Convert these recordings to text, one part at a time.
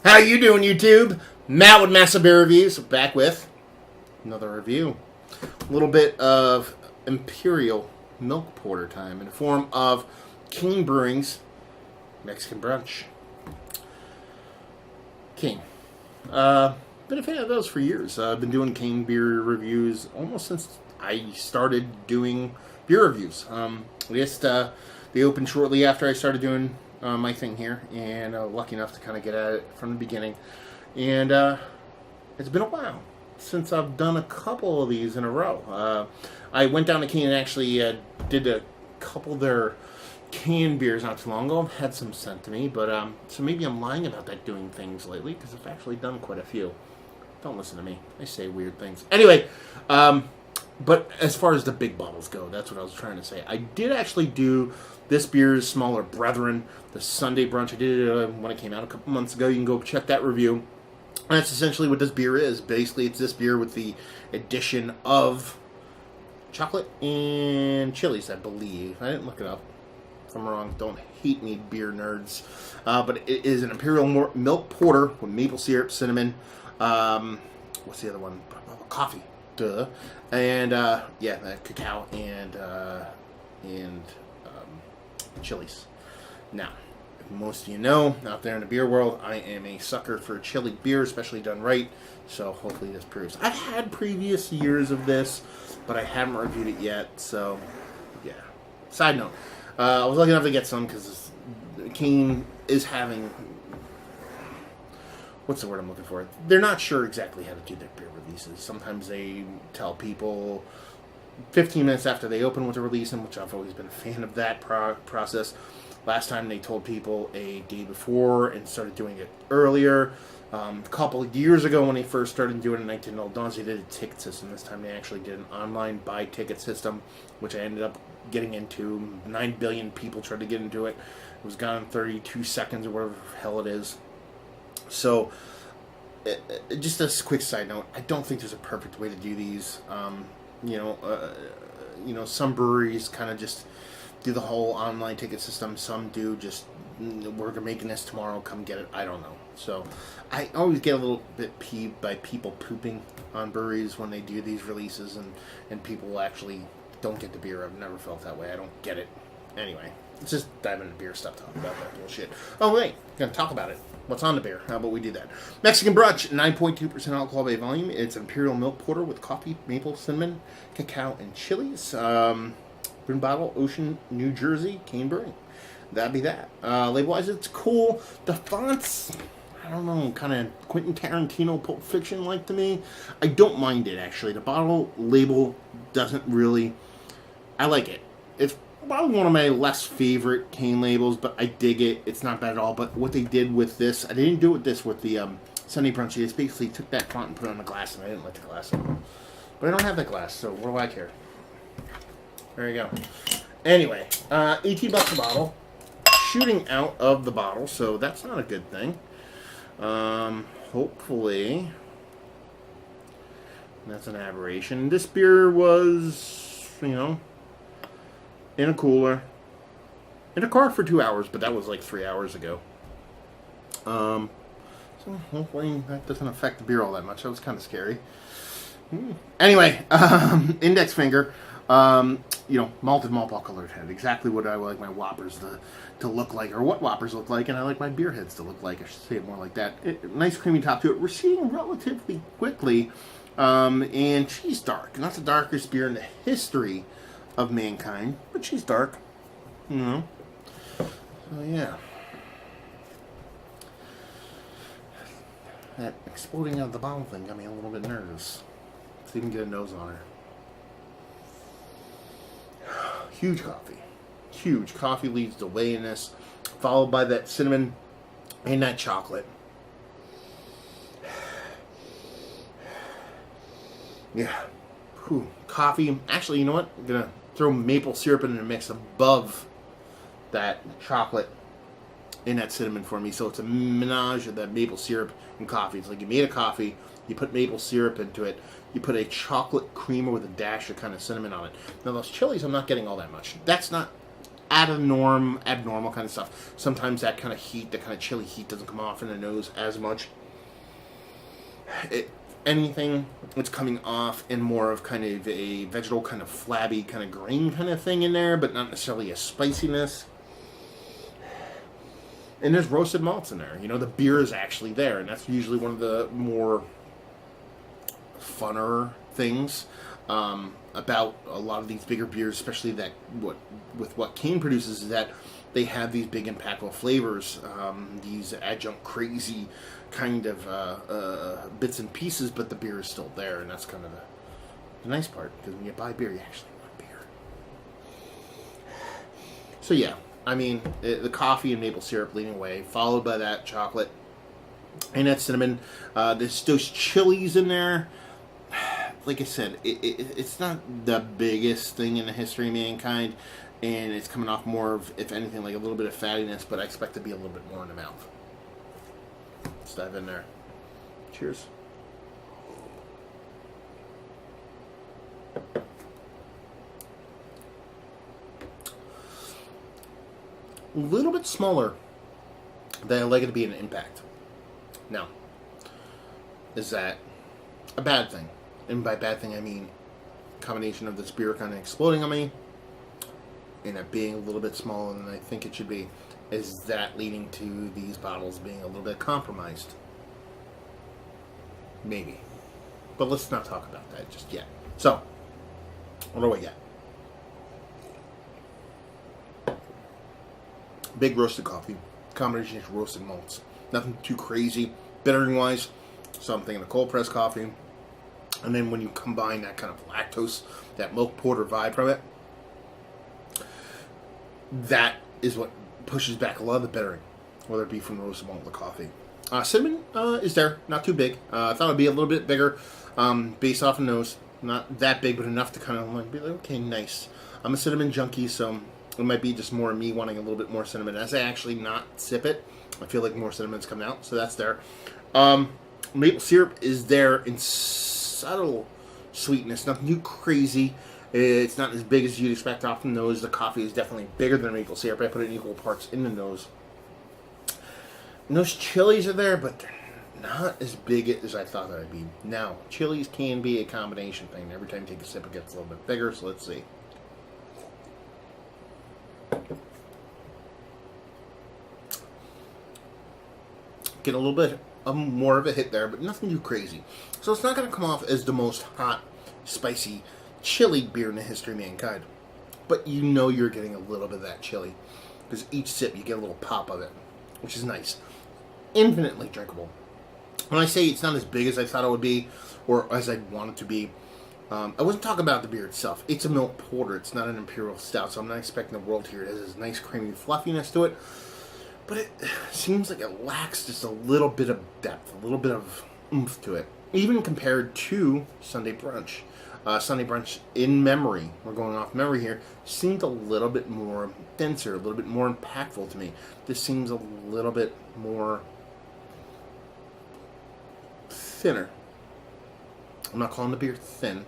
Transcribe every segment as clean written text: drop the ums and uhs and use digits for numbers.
How you doing, YouTube? Matt with Massive Beer Reviews, back with another review. A little bit of Imperial Milk Porter time in the form of Kane Brewing's Mexican Brunch. Kane. Been a fan of those for years. I've been doing Kane beer reviews almost since I started doing beer reviews. I guess they opened shortly after I started doing my thing here, and lucky enough to kind of get at it from the beginning. And it's been a while since I've done a couple of these in a row. I went down to Kane and actually did a couple of their canned beers not too long ago. I've had some sent to me, but so maybe I'm lying about that doing things lately, because I've actually done quite a few. Don't listen to me. I say weird things. Anyway, but as far as the big bottles go, that's what I was trying to say. I did actually do this beer's smaller brethren, the Sunday Brunch. I did it when it came out a couple months ago. You can go check that review. And that's essentially what this beer is. Basically, it's this beer with the addition of chocolate and chilies, I believe. I didn't look it up. If I'm wrong, don't hate me, beer nerds. But it is an Imperial Milk Porter with maple syrup, cinnamon. What's the other one? Coffee. Duh. And, cacao and chilies. Now, if most of you know, out there in the beer world, I am a sucker for chili beer, especially done right. So hopefully this proves. I've had previous years of this, but I haven't reviewed it yet. So, yeah. Side note. I was lucky enough to get some because Kane is having... What's the word I'm looking for? They're not sure exactly how to do their beer releases. Sometimes they tell people 15 minutes after they open what to release them, which I've always been a fan of that process. Last time they told people a day before and started doing it earlier. A couple of years ago when they first started doing it in 19 Dawns, they did a ticket system. This time they actually did an online buy ticket system, which I ended up getting into. 9 billion people tried to get into it. It was gone in 32 seconds or whatever the hell it is. So, just a quick side note, I don't think there's a perfect way to do these. Some breweries kind of just do the whole online ticket system. Some do just, we're making this tomorrow, come get it. I don't know. So, I always get a little bit peeved by people pooping on breweries when they do these releases, and people actually don't get the beer. I've never felt that way. I don't get it. Anyway, let's just dive into beer stuff, talk about that bullshit. Oh, wait, gonna talk about it. What's on the beer? How about we do that? Mexican Brunch, 9.2% alcohol by volume. It's Imperial Milk Porter with coffee, maple, cinnamon, cacao, and chilies. Brewing bottle, Ocean, New Jersey, Kane Brewing. That'd be that. Label-wise, it's cool. The fonts, I don't know, kind of Quentin Tarantino Pulp Fiction-like to me. I don't mind it, actually. The bottle label doesn't really... I like it. It's probably one of my less favorite Kane labels, but I dig it. It's not bad at all. But what they did with this, I didn't do with this with the Sunday Brunch. They just basically took that font and put it on the glass, and I didn't like the glass at all. But I don't have that glass, so what do I care? There you go. Anyway, 18 bucks a bottle. Shooting out of the bottle, so that's not a good thing. Hopefully, that's an aberration. This beer was, in a cooler, in a car for 2 hours, but that was like 3 hours ago. So hopefully that doesn't affect the beer all that much. That was kind of scary. Anyway, index finger, malted malt ball colored head. Exactly what I would like my Whoppers to look like, or what Whoppers look like, and I like my beer heads to look like. I should say it more like that. Nice creamy top to it. Receding relatively quickly, and she's dark. Not the darkest beer in the history of mankind, but she's dark. So yeah. That exploding out of the bottle thing got me a little bit nervous. Let's even get a nose on her. Huge coffee. Huge coffee leads the way in this, followed by that cinnamon and that chocolate. Yeah. Whew. Coffee. Actually, you know what? I'm going to throw maple syrup in the mix above that chocolate and that cinnamon for me. So it's a menage of that maple syrup and coffee. It's like you made a coffee, you put maple syrup into it, you put a chocolate creamer with a dash of kind of cinnamon on it. Now those chilies, I'm not getting all that much. That's not abnormal kind of stuff. Sometimes that kind of heat, that kind of chili heat, doesn't come off in the nose as much. Anything that's coming off in more of kind of a vegetal, kind of flabby, kind of grain kind of thing in there, but not necessarily a spiciness. And there's roasted malts in there. You know, the beer is actually there, and that's usually one of the more funner things about a lot of these bigger beers, especially that with what Kane produces, is that they have these big impactful flavors, these adjunct crazy kind of bits and pieces, but the beer is still there, and that's kind of the nice part, because when you buy beer, you actually want beer. So yeah, I mean, the coffee and maple syrup leading away, followed by that chocolate and that cinnamon. There's those chilies in there. Like I said, it's not the biggest thing in the history of mankind, and it's coming off more of, if anything, like a little bit of fattiness, but I expect to be a little bit more in the mouth. Let's dive in there. Cheers. A little bit smaller than I like it to be an impact. Now, is that a bad thing? And by bad thing, I mean combination of this beer kind of exploding on me and it being a little bit smaller than I think it should be. Is that leading to these bottles being a little bit compromised? Maybe. But let's not talk about that just yet. So, what do we got? Big roasted coffee. Combination of roasted malts. Nothing too crazy. Bittering wise, so I'm thinking of cold pressed coffee. And then when you combine that kind of lactose, that milk porter vibe from it, that is what pushes back a lot of the bittering, whether it be from the roasted malt or the coffee. Cinnamon is there, not too big. I thought it would be a little bit bigger, based off the nose. Not that big, but enough to kind of like be like, okay, nice. I'm a cinnamon junkie, so it might be just more me wanting a little bit more cinnamon. As I actually not sip it, I feel like more cinnamon's coming out, so that's there. Maple syrup is there in subtle sweetness, nothing too crazy. It's not as big as you'd expect off the nose. The coffee is definitely bigger than maple syrup. I put it in equal parts in the nose. And those chilies are there, but they're not as big as I thought they'd be. Now, chilies can be a combination thing. Every time you take a sip, it gets a little bit bigger, so let's see. Get a little bit more of a hit there, but nothing too crazy. So it's not going to come off as the most hot, spicy, chili beer in the history of mankind. But you know you're getting a little bit of that chili. Because each sip you get a little pop of it, which is nice. Infinitely drinkable. When I say it's not as big as I thought it would be, or as I'd want it to be, I wasn't talking about the beer itself. It's a milk porter. It's not an imperial stout, so I'm not expecting the world here. It has this nice creamy fluffiness to it. But it seems like it lacks just a little bit of depth, a little bit of oomph to it. Even compared to Sunday Brunch. Sunday Brunch, in memory, we're going off memory here, seemed a little bit more denser, a little bit more impactful to me. This seems a little bit more thinner. I'm not calling the beer thin. I'm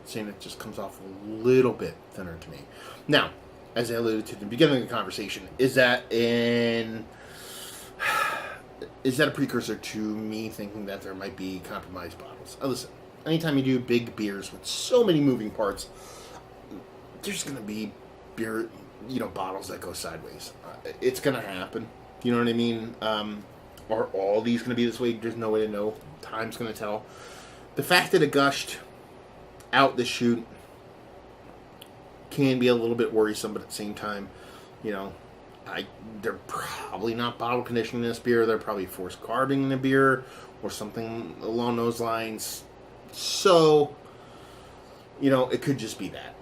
saying it just comes off a little bit thinner to me. Now, as I alluded to at the beginning of the conversation, is that a precursor to me thinking that there might be compromised bottles? Listen, anytime you do big beers with so many moving parts, there's going to be beer, bottles that go sideways. It's going to happen. You know what I mean? Are all these going to be this way? There's no way to know. Time's going to tell. The fact that it gushed out the chute can be a little bit worrisome, but at the same time, they're probably not bottle conditioning this beer. They're probably forced carbing the beer or something along those lines. So, it could just be that.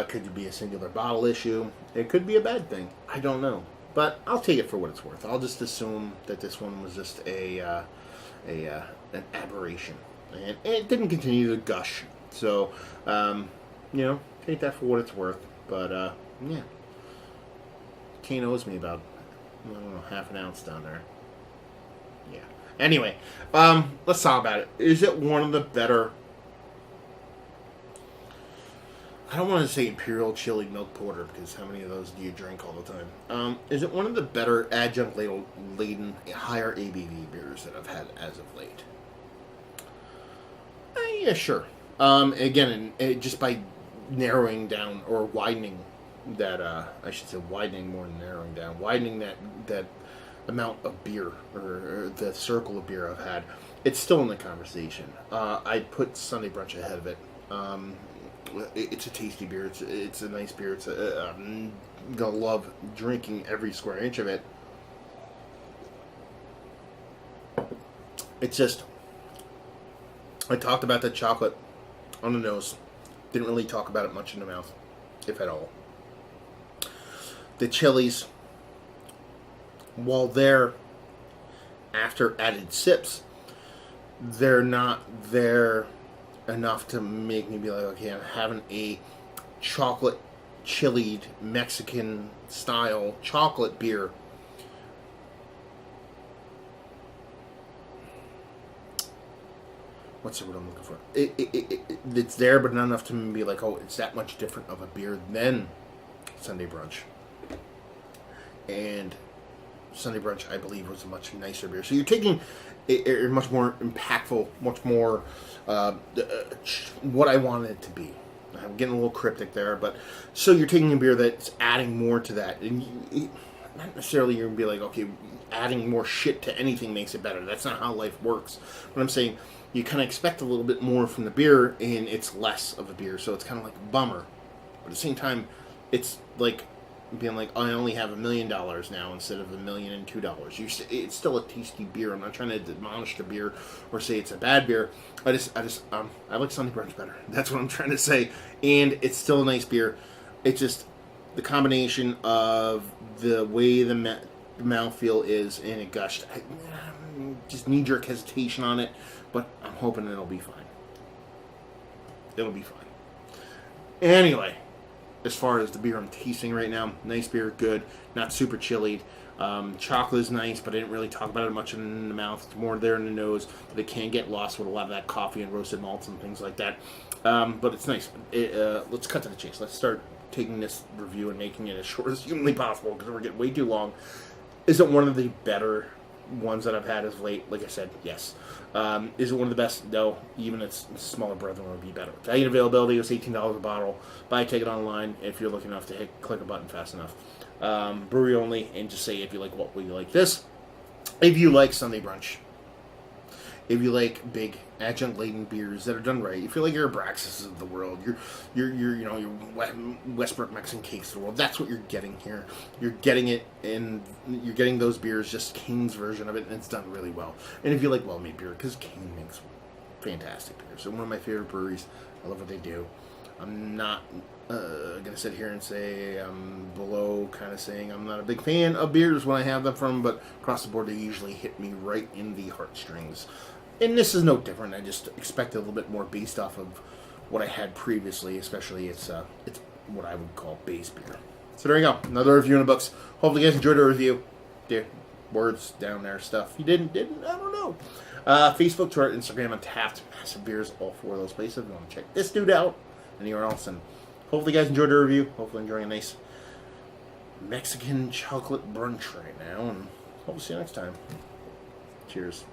It could be a singular bottle issue. It could be a bad thing. I don't know. But I'll take it for what it's worth. I'll just assume that this one was just an aberration. And it didn't continue to gush. So, take that for what it's worth. But, yeah. Kane owes me about, half an ounce down there. Yeah. Anyway, let's talk about it. Is it one of the better I don't want to say Imperial Chili Milk Porter because how many of those do you drink all the time? Is it one of the better adjunct-laden, higher ABV beers that I've had as of late? Yeah, sure. Again, just by narrowing down or widening that, I should say widening more than narrowing down, widening that amount of beer or the circle of beer I've had, it's still in the conversation. I put Sunday Brunch ahead of it. It's a tasty beer. It's a nice beer. I'm gonna love drinking every square inch of it. It's just, I talked about the chocolate on the nose. Didn't really talk about it much in the mouth, if at all. The chilies, while they're after added sips, they're not there enough to make me be like, okay, I'm having a chocolate chilied Mexican style chocolate beer. What's the word I'm looking for? It's there, but not enough to be like, oh, it's that much different of a beer than Sunday Brunch. And Sunday Brunch, I believe, was a much nicer beer. So you're taking a much more impactful, much more what I wanted it to be. I'm getting a little cryptic there, but so you're taking a beer that's adding more to that, and not necessarily you're gonna be like, okay, adding more shit to anything makes it better. That's not how life works. What I'm saying, you kind of expect a little bit more from the beer, and it's less of a beer, so it's kind of like a bummer. But at the same time, it's like being like, oh, I only have $1 million now instead of $1,002,002. It's still a tasty beer. I'm not trying to demolish the beer or say it's a bad beer. I like Sunday Brunch better. That's what I'm trying to say. And it's still a nice beer. It's just the combination of the way the mouthfeel is, and it gushed. Just knee-jerk hesitation on it, but I'm hoping it'll be fine. It'll be fine. Anyway, as far as the beer I'm tasting right now, nice beer, good, not super chilly. Chocolate is nice, but I didn't really talk about it much in the mouth. It's more there in the nose, but it can get lost with a lot of that coffee and roasted malts and things like that. But it's nice. Let's cut to the chase. Let's start taking this review and making it as short as humanly possible because we're getting way too long. Is it one of the better ones that I've had as of late? Like I said, yes. Is it one of the best? No. Even its smaller brethren would be better. Value and availability was $18 a bottle. Buy a ticket online if you're lucky enough to click a button fast enough. Brewery only, and just say if you like what we like this. If you like Sunday Brunch. If you like big adjunct-laden beers that are done right, if you like your Abraxas of the world, your Westbrook Mexican Cakes of the world, that's what you're getting here. You're getting it, and you're getting those beers, just Kane's version of it, and it's done really well. And if you like well-made beer, because Kane makes fantastic beers. They're one of my favorite breweries. I love what they do. I'm not going to sit here and say I'm below kind of saying I'm not a big fan of beers when I have them from, but across the board they usually hit me right in the heartstrings. And this is no different. I just expect a little bit more based off of what I had previously, especially it's what I would call base beer. So there you go. Another review in the books. Hopefully you guys enjoyed the review. There, words down there, stuff. You didn't, I don't know. Facebook, Twitter, Instagram, and Taft, Massive Beers, all four of those places. If you want to check this dude out, anywhere else. And hopefully you guys enjoyed the review. Hopefully enjoying a nice Mexican chocolate brunch right now. And hope to see you next time. Cheers.